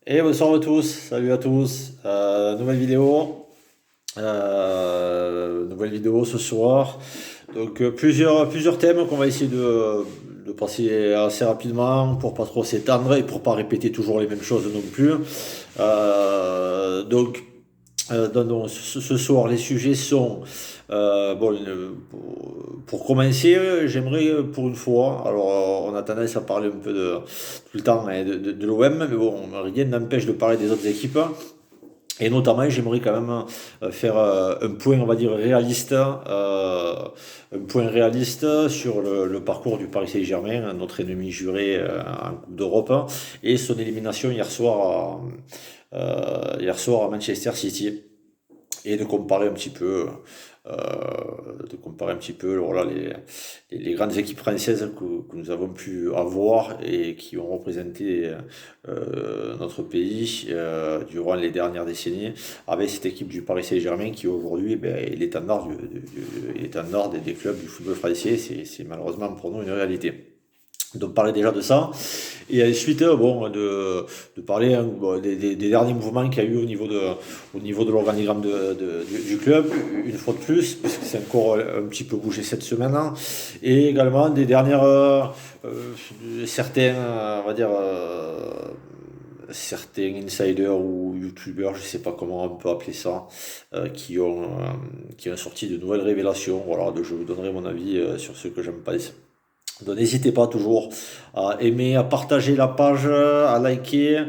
Et bonsoir à tous, salut à tous. Nouvelle vidéo ce soir. Donc plusieurs thèmes qu'on va essayer de passer assez rapidement pour pas trop s'étendre et pour pas répéter toujours les mêmes choses non plus. Donc, ce soir, les sujets sont pour commencer, j'aimerais pour une fois, alors on a tendance à parler un peu tout le temps hein, de l'OM, mais bon, rien n'empêche de parler des autres équipes. Et notamment, j'aimerais quand même faire un point, on va dire, un point réaliste sur le parcours du Paris Saint-Germain, notre ennemi juré en Coupe d'Europe, et son élimination hier soir à Manchester City et de comparer un petit peu alors là, les grandes équipes françaises que nous avons pu avoir et qui ont représenté notre pays durant les dernières décennies avec cette équipe du Paris Saint-Germain qui aujourd'hui est l'étendard il est l'étendard des clubs du football français. C'est malheureusement pour nous une réalité. Donc parler déjà de ça. Et ensuite, de parler hein, des derniers mouvements qu'il y a eu au niveau de l'organigramme du club, une fois de plus, parce que c'est encore un petit peu bougé cette semaine, hein. Et également des dernières, certains, on va dire, certains insiders ou youtubeurs, je sais pas comment on peut appeler ça, qui ont sorti de nouvelles révélations. Voilà, je vous donnerai mon avis sur ce que j'aime pas. Donc n'hésitez pas toujours à aimer, à partager la page, à liker,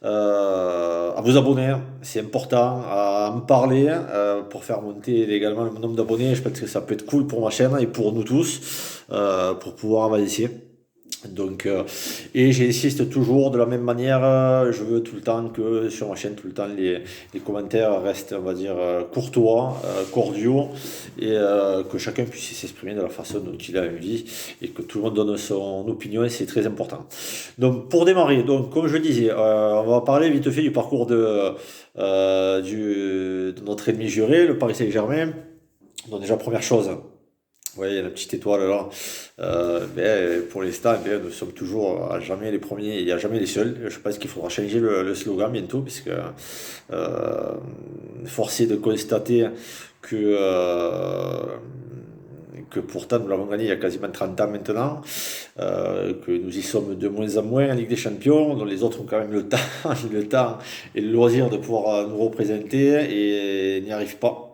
à vous abonner, c'est important, à en parler pour faire monter également le nombre d'abonnés. Je pense que ça peut être cool pour ma chaîne et pour nous tous, pour pouvoir avancer. Donc, et j'insiste toujours de la même manière, je veux tout le temps que sur ma chaîne, tout le temps, les commentaires restent, on va dire, courtois, cordiaux, et que chacun puisse s'exprimer de la façon dont il a envie, et que tout le monde donne son opinion, et c'est très important. Donc, pour démarrer, donc, comme je disais, on va parler vite fait du parcours de notre ennemi juré, le Paris Saint-Germain. Donc, déjà, première chose. Oui, il y a la petite étoile là. Pour l'instant, nous sommes toujours à jamais les premiers et à jamais les seuls. Je pense qu'il faudra changer le slogan bientôt, puisque force est de constater que, euh, que pourtant nous l'avons gagné il y a quasiment 30 ans maintenant, que nous y sommes de moins en moins en Ligue des Champions, dont les autres ont quand même le temps, le temps et le loisir de pouvoir nous représenter et n'y arrivent pas.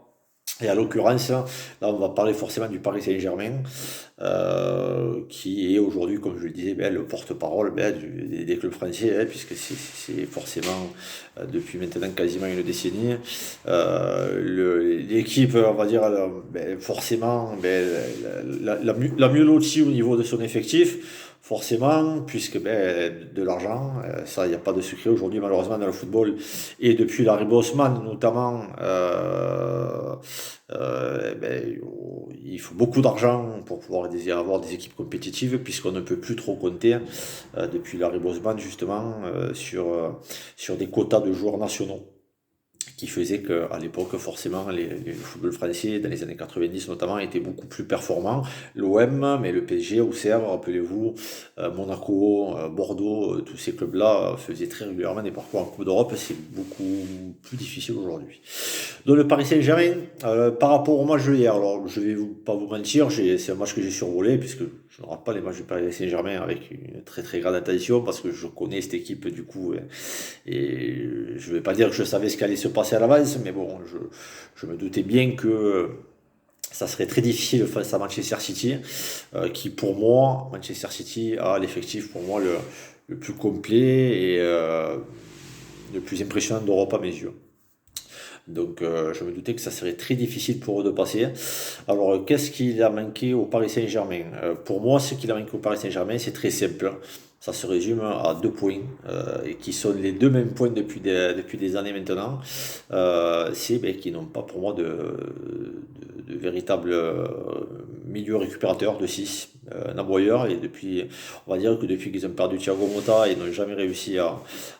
Et à l'occurrence, là, on va parler forcément du Paris Saint-Germain, qui est aujourd'hui, comme je le disais, le porte-parole des clubs français, hein, puisque c'est forcément, depuis maintenant quasiment une décennie, l'équipe, on va dire, forcément, la mieux lotie au niveau de son effectif. Forcément, puisque de l'argent, ça, il n'y a pas de secret aujourd'hui, malheureusement, dans le football. Et depuis l'arrivée Bosman, notamment, il faut beaucoup d'argent pour pouvoir avoir des équipes compétitives, puisqu'on ne peut plus trop compter, depuis l'arrivée Bosman, justement, sur des quotas de joueurs nationaux qui faisait qu'à l'époque, forcément, le football français, dans les années 90 notamment, était beaucoup plus performant. L'OM, mais le PSG, Auxerre, rappelez-vous, Monaco, Bordeaux, tous ces clubs-là faisaient très régulièrement des parcours en Coupe d'Europe. C'est beaucoup plus difficile aujourd'hui. Donc le Paris Saint-Germain, par rapport au match de hier, alors je vais pas vous mentir, c'est un match que j'ai survolé, puisque je ne rate pas les matchs du Paris Saint-Germain avec une très très grande attention, parce que je connais cette équipe du coup, et je ne vais pas dire que je savais ce qui allait se passer à l'avance, mais bon, je me doutais bien que ça serait très difficile face à Manchester City, qui pour moi, Manchester City a l'effectif pour moi le plus complet et le plus impressionnant d'Europe à mes yeux. Donc je me doutais que ça serait très difficile pour eux de passer. Alors qu'est-ce qu'il a manqué au Paris Saint-Germain? Pour moi, ce qu'il a manqué au Paris Saint-Germain, c'est très simple. Ça se résume à 2 points, et qui sont les deux mêmes points depuis des années maintenant. C'est qu'ils n'ont pas pour moi de véritable milieu récupérateur de 6 Naboyeur. Et depuis, on va dire que depuis qu'ils ont perdu Thiago Motta, ils n'ont jamais réussi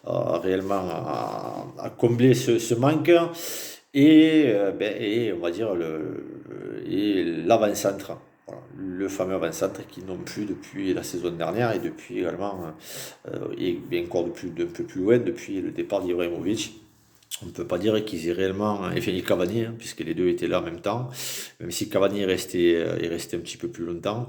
réellement à combler ce manque. Et on va dire et l'avant-centre. Voilà. le fameux avant-centre qu'ils n'ont plus depuis la saison dernière et depuis également, et bien encore d'un peu plus loin, depuis le départ d'Ibrahimovic. On ne peut pas dire qu'ils aient réellement, enfin Cavani, hein, puisque les deux étaient là en même temps, même si Cavani est resté un petit peu plus longtemps,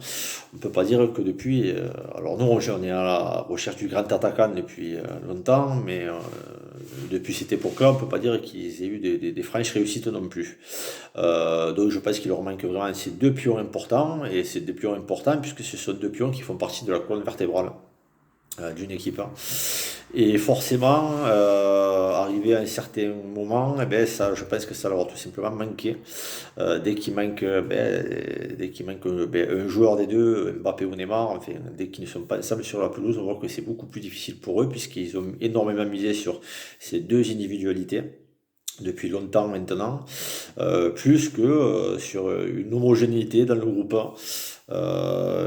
on ne peut pas dire que depuis, alors nous on est à la recherche du grand attaquant depuis longtemps, mais depuis cette époque-là, on ne peut pas dire qu'ils aient eu des franches réussites non plus. Donc je pense qu'il leur manque vraiment ces deux pions importants, et ces deux pions importants puisque ce sont deux pions qui font partie de la colonne vertébrale d'une équipe, hein. Et forcément, arrivé à un certain moment, eh ben, ça, je pense que ça leur a tout simplement manqué. Dès qu'il manque un joueur des deux, Mbappé ou Neymar, enfin, dès qu'ils ne sont pas ensemble sur la pelouse, on voit que c'est beaucoup plus difficile pour eux, puisqu'ils ont énormément misé sur ces deux individualités depuis longtemps maintenant, plus que sur une homogénéité dans le groupe.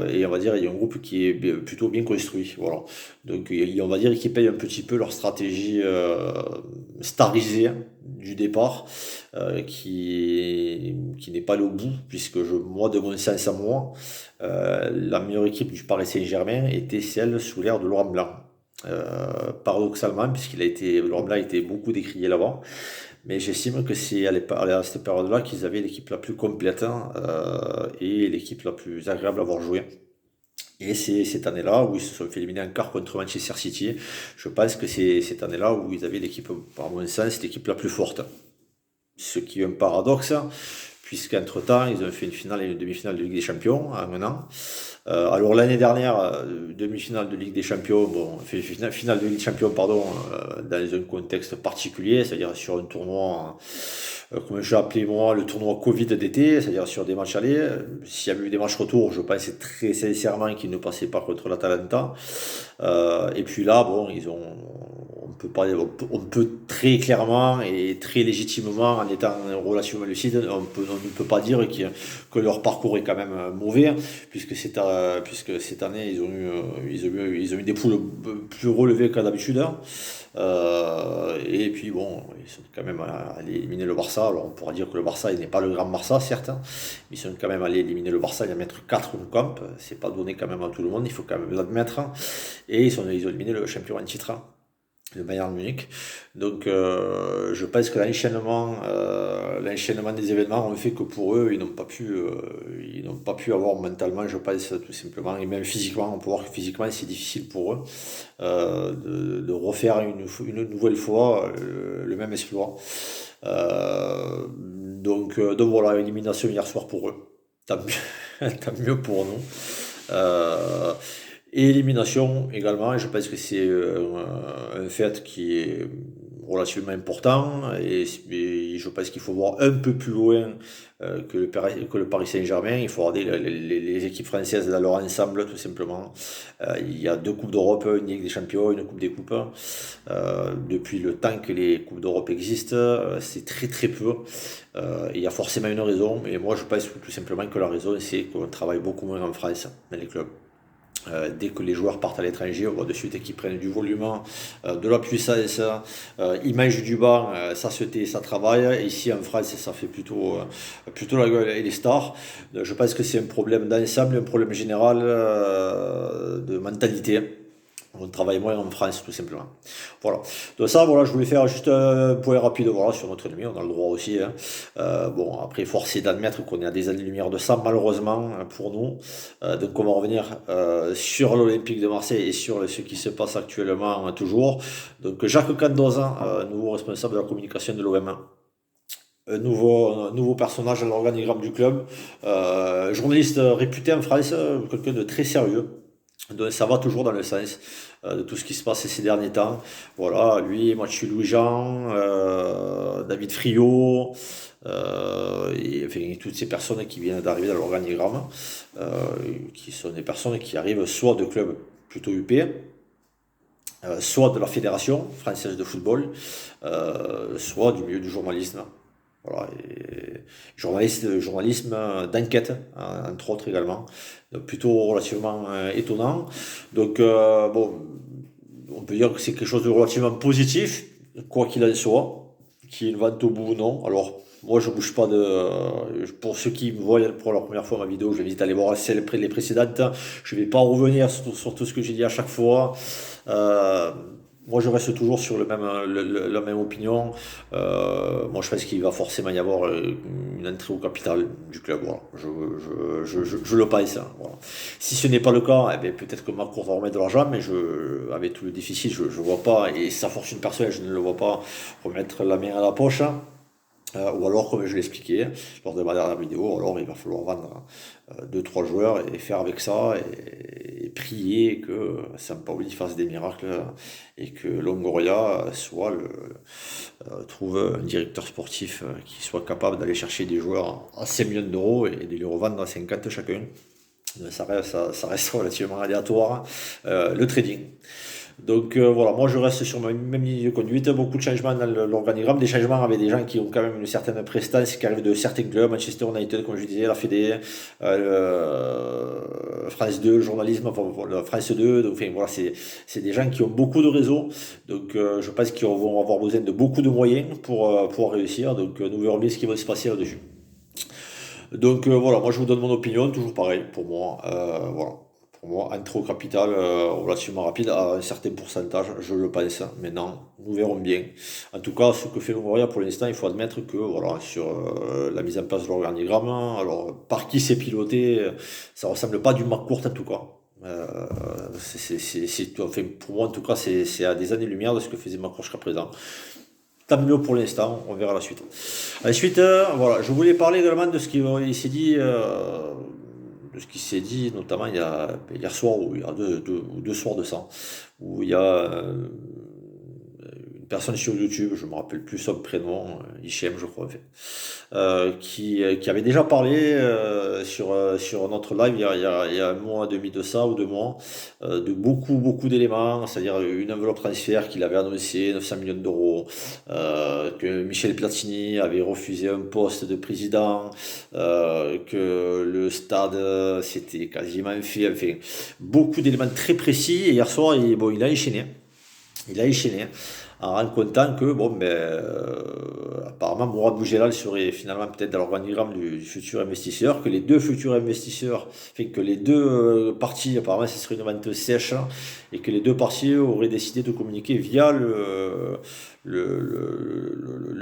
Et on va dire il y a un groupe qui est plutôt bien construit. Voilà. Donc on va dire qu'ils payent un petit peu leur stratégie starisée du départ, qui n'est pas le bout, puisque moi, de mon sens à moi, la meilleure équipe du Paris Saint-Germain était celle sous l'ère de Laurent Blanc. Paradoxalement, Laurent Blanc a été beaucoup décrié là-bas. Mais j'estime que c'est à cette période-là qu'ils avaient l'équipe la plus complète, hein, et l'équipe la plus agréable à avoir joué. Et c'est cette année-là où ils se sont fait éliminer en quart contre Manchester City. Je pense que c'est cette année-là où ils avaient l'équipe, par mon sens, l'équipe la plus forte. Ce qui est un paradoxe, puisqu'entre-temps, ils ont fait une finale et une demi-finale de Ligue des Champions en un an. Alors l'année dernière, demi-finale de Ligue des Champions, bon, finale de Ligue des Champions, pardon, dans un contexte particulier, c'est-à-dire sur un tournoi, comme j'ai appelé moi, le tournoi Covid d'été, c'est-à-dire sur des matchs allés. S'il y avait eu des matchs retour, je pensais très sincèrement qu'ils ne passaient pas contre l'Atalanta. Et puis là, bon, on peut très clairement et très légitimement, en étant relativement lucide, on ne peut pas dire que leur parcours est quand même mauvais, puisque cette année ils ont eu des poules plus relevées qu'à d'habitude, hein. Et puis bon, ils sont quand même allés éliminer le Barça. Alors on pourra dire que le Barça, il n'est pas le grand Barça, certes, hein, mais ils sont quand même allés éliminer le Barça et en mettre 4 au camp. C'est pas donné quand même à tout le monde, il faut quand même l'admettre. Et ils ont éliminé le champion en titre, le Bayern Munich. Donc je pense que l'enchaînement des événements ont fait que pour eux, ils n'ont pas pu avoir mentalement, je pense, tout simplement, et même physiquement, on peut voir que physiquement c'est difficile pour eux, de refaire une nouvelle fois le même exploit. Donc voilà, élimination hier soir pour eux. Tant mieux, tant mieux pour nous. Euh, et élimination également, et je pense que c'est un fait qui est relativement important, et je pense qu'il faut voir un peu plus loin que le Paris Saint-Germain. Il faut regarder les équipes françaises dans leur ensemble, tout simplement. Il y a deux Coupes d'Europe, une Ligue des Champions, une Coupe des Coupes. Depuis le temps que les Coupes d'Europe existent, c'est très très peu. Il y a forcément une raison, et moi je pense tout simplement que la raison c'est qu'on travaille beaucoup moins en France dans les clubs. Dès que les joueurs partent à l'étranger, on voit de suite qu'ils prennent du volume, de la puissance, ils mangent du banc, ça se tait, ça travaille. Et ici en France, ça fait plutôt la gueule et les stars. Je pense que c'est un problème d'ensemble, un problème général de mentalité. On travaille moins en France, tout simplement. Voilà. Donc ça, voilà, je voulais faire juste un point rapide, voilà, sur notre ennemi, on a le droit aussi, hein. Bon, après, force est d'admettre qu'on est à des années-lumière de ça, malheureusement, pour nous. Donc on va revenir sur l'Olympique de Marseille et sur ce qui se passe actuellement, toujours. Donc Jacques Candozan, nouveau responsable de la communication de l'OM. Un nouveau personnage dans l'organigramme du club. Journaliste réputé en France, quelqu'un de très sérieux. Donc ça va toujours dans le sens de tout ce qui se passe ces derniers temps. Voilà, lui, Mathieu Louis-Jean, David Friot, et enfin, toutes ces personnes qui viennent d'arriver dans l'organigramme, qui sont des personnes qui arrivent soit de clubs plutôt UP, soit de la Fédération française de football, soit du milieu du journalisme. Voilà, et journalisme d'enquête, hein, entre autres également. Donc plutôt relativement étonnant. Donc bon, on peut dire que c'est quelque chose de relativement positif, quoi qu'il en soit, qu'il y ait une vente au bout ou non. Alors Moi, je bouge pas pour ceux qui me voient pour la première fois ma vidéo, je vais vite aller voir les précédentes. Je vais pas revenir sur tout ce que j'ai dit à chaque fois. Euh, Moi, je reste toujours sur la même opinion. Moi, je pense qu'il va forcément y avoir une entrée au capital du club. Voilà. Je le pense, hein, voilà. Si ce n'est pas le cas, eh bien, peut-être que McCourt va remettre de l'argent, mais avec tout le déficit, je ne vois pas, et sa fortune personnelle, je ne le vois pas remettre la main à la poche, hein. Ou alors, comme je l'expliquais lors de ma dernière vidéo, alors il va falloir vendre 2-3 joueurs et faire avec ça et prier que Sampaoli fasse des miracles et que Longoria trouve un directeur sportif qui soit capable d'aller chercher des joueurs à 5 millions d'euros et de les revendre à 50 chacun. Ça reste relativement aléatoire, le trading. Donc voilà, moi je reste sur ma même ligne de conduite, beaucoup de changements dans l'organigramme, des changements avec des gens qui ont quand même une certaine prestance, qui arrivent de certains clubs, Manchester United comme je disais, la Fédé, France 2, le journalisme, enfin voilà, France 2, donc enfin, voilà, c'est des gens qui ont beaucoup de réseaux, donc je pense qu'ils vont avoir besoin de beaucoup de moyens pour pouvoir réussir, donc nous verrons bien ce qui va se passer là-dessus. Donc voilà, moi je vous donne mon opinion, toujours pareil pour moi. Voilà. Pour moi, entrée au capital relativement rapide à un certain pourcentage, je le pense. Maintenant, nous verrons bien. En tout cas, ce que fait Longoria pour l'instant, il faut admettre que voilà, sur la mise en place de l'organigramme, alors par qui c'est piloté, ça ressemble pas du McCourt en tout cas. Enfin, pour moi, en tout cas, c'est à des années-lumière de ce que faisait McCourt jusqu'à présent. Tant mieux pour l'instant, on verra la suite. Ensuite, voilà, je voulais parler également de ce qui s'est dit, de ce qui s'est dit notamment hier soir, ou il y a deux soirs de ça, où il y a une personne sur YouTube, je me rappelle plus son prénom, Hichem je crois, en fait, qui avait déjà parlé sur notre live il y a un mois et demi de ça, ou 2 mois, de beaucoup d'éléments, c'est-à-dire une enveloppe transfert qu'il avait annoncé, 900 millions d'euros, que Michel Platini avait refusé un poste de président, que le stade c'était quasiment fait, enfin, beaucoup d'éléments très précis, et hier soir bon, il a enchaîné. Il a enchaîné en racontant que bon ben apparemment Mourad Boudjelal serait finalement peut-être dans l'organigramme du futur investisseur, que les deux futurs investisseurs, enfin que les deux parties apparemment ce serait une vente sèche, hein, et que les deux parties auraient décidé de communiquer via le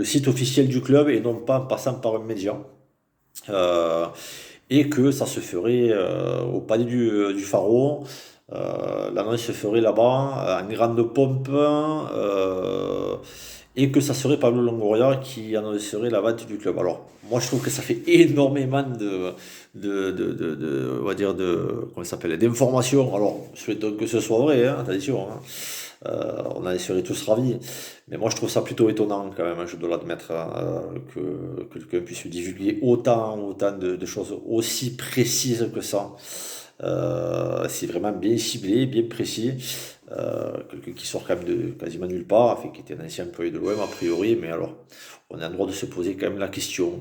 site officiel du club et non pas en passant par un média. Euh, et que ça se ferait au palais du Pharaon. L'annonce se ferait là-bas, en grande pompe, et que ça serait Pablo Longoria qui annoncerait la vente du club. Alors, moi je trouve que ça fait énormément on va dire comment ça s'appelle, d'informations. Alors, souhaitons que ce soit vrai, hein, attention, hein. On en serait tous ravis. Mais moi, je trouve ça plutôt étonnant quand même, hein, je dois l'admettre, hein, que quelqu'un puisse divulguer autant de choses aussi précises que ça. C'est vraiment bien ciblé, bien précis. Quelqu'un qui sort quand même de quasiment nulle part, enfin, qui était un ancien employé de l'OM a priori, mais alors, on a le droit de se poser quand même la question.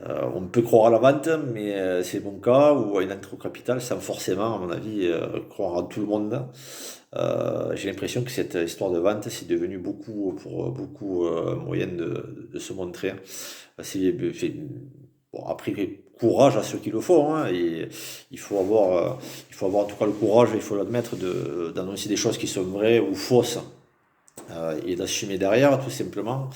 On peut croire à la vente, mais c'est mon cas, ou à une entrée au capital, sans forcément, à mon avis, croire à tout le monde. J'ai l'impression que cette histoire de vente, c'est devenu pour beaucoup un moyen de se montrer. Bon, après, courage à ceux qui le font, hein, et il faut avoir en tout cas le courage, il faut l'admettre, d'annoncer des choses qui sont vraies ou fausses, et d'assumer derrière, tout simplement.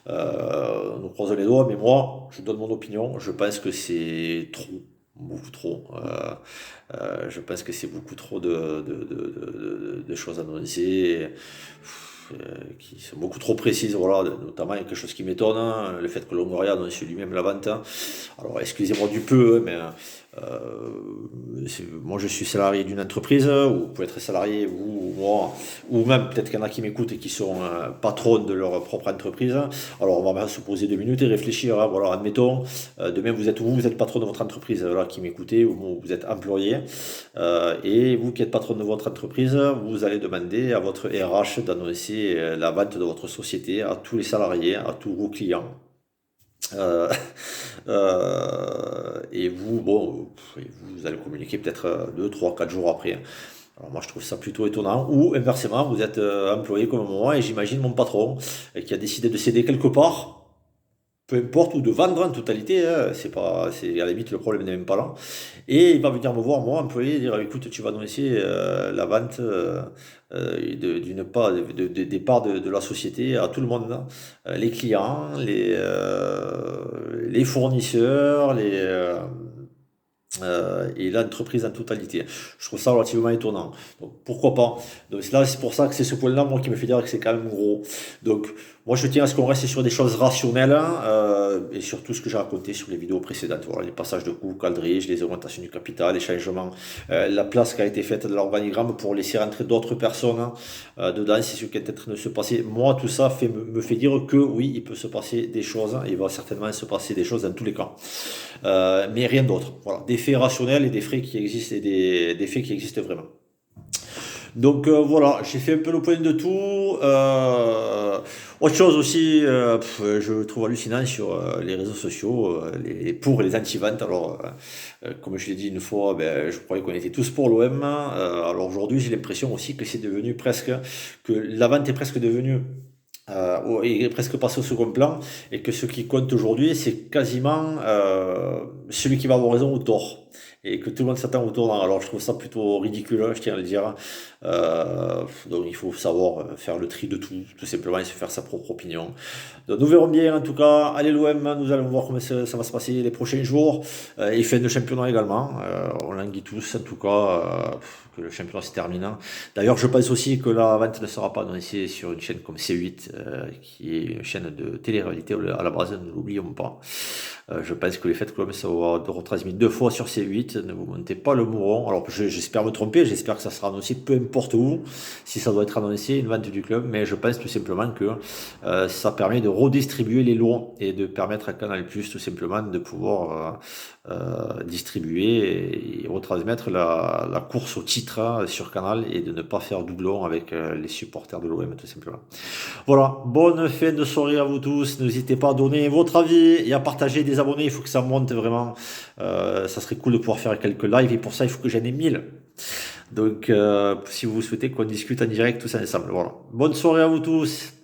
Nous croisons les doigts, mais moi, je donne mon opinion. Je pense que c'est trop, beaucoup trop. Je pense que c'est beaucoup trop de choses annoncées, qui sont beaucoup trop précises. Voilà, notamment, il y a quelque chose qui m'étonne, hein, le fait que Longoria annonce lui-même la vente, hein. Alors, excusez-moi du peu, hein, mais moi je suis salarié d'une entreprise, ou vous pouvez être salarié, vous ou moi, ou même peut-être qu'il y en a qui m'écoutent et qui sont patrons de leur propre entreprise. Alors on va se poser 2 minutes et réfléchir, hein. Voilà, admettons, demain vous êtes patron de votre entreprise, là, qui m'écoutez, ou vous êtes employé, et vous qui êtes patron de votre entreprise, vous allez demander à votre RH d'annoncer la vente de votre société à tous les salariés, à tous vos clients. Euh, et vous, bon, vous allez communiquer peut-être 2, 3, 4 jours après. Alors moi je trouve ça plutôt étonnant. Ou inversement, vous êtes employé comme moi et j'imagine mon patron qui a décidé de céder quelque part. peu importe, ou de vendre en totalité, hein, c'est à la limite le problème n'est même pas là. Et il va venir me voir, moi, employé, et dire écoute, tu vas annoncer la vente d'une part, des parts de la société à tout le monde, hein. Les clients, les fournisseurs, et l'entreprise en totalité. Je trouve ça relativement étonnant. Donc pourquoi pas. Donc là, c'est pour ça que c'est ce point-là, moi, qui me fait dire que c'est quand même gros. Donc moi, je tiens à ce qu'on reste sur des choses rationnelles, hein, et sur tout ce que j'ai raconté sur les vidéos précédentes. Voilà, les passages de coûts, quadrige, les augmentations du capital, les changements, la place qui a été faite de l'organigramme pour laisser rentrer d'autres personnes, hein, dedans, c'est ce qui est en train de se passer. Moi, tout ça me fait dire que oui, il peut se passer des choses, hein, il va certainement se passer des choses dans tous les cas. Mais rien d'autre. Voilà, des faits rationnels et des faits qui existent et des faits qui existent vraiment. Donc voilà, j'ai fait un peu le point de tout. Autre chose aussi, je trouve hallucinant sur les réseaux sociaux, les pour et les anti-ventes. Alors, comme je l'ai dit une fois, ben, je croyais qu'on était tous pour l'OM. Alors aujourd'hui, j'ai l'impression aussi que c'est devenu presque, que la vente est presque devenue est presque passé au second plan, et que ce qui compte aujourd'hui, c'est quasiment celui qui va avoir raison ou tort. Et que tout le monde s'attend au tournant. Alors je trouve ça plutôt ridicule, hein, je tiens à le dire. Donc il faut savoir faire le tri de tout simplement, et se faire sa propre opinion. Donc nous verrons bien en tout cas. Allez l'OM, nous allons voir comment ça va se passer les prochains jours. Et fin de championnat également. On languit tous en tout cas que le championnat se termine. D'ailleurs, je pense aussi que la vente ne sera pas annoncée sur une chaîne comme C8, qui est une chaîne de télé-réalité à la base, ne l'oublions pas. Je pense que les fêtes club, ça va retransmis 2 fois sur C8, ne vous montez pas le mouron. Alors j'espère me tromper, j'espère que ça sera annoncé peu importe où, si ça doit être annoncé, une vente du club, mais je pense tout simplement que ça permet de redistribuer les lots et de permettre à Canal+, tout simplement, de pouvoir distribuer et retransmettre la course au titre, hein, sur Canal, et de ne pas faire doublon avec les supporters de l'OM, tout simplement. Voilà, bonne fin de soirée à vous tous. N'hésitez pas à donner votre avis et à partager, des abonnés. Il faut que ça monte vraiment. Ça serait cool de pouvoir faire quelques lives, et pour ça, il faut que j'en ai 1000. Donc, si vous souhaitez qu'on discute en direct tous ensemble. Voilà. Bonne soirée à vous tous.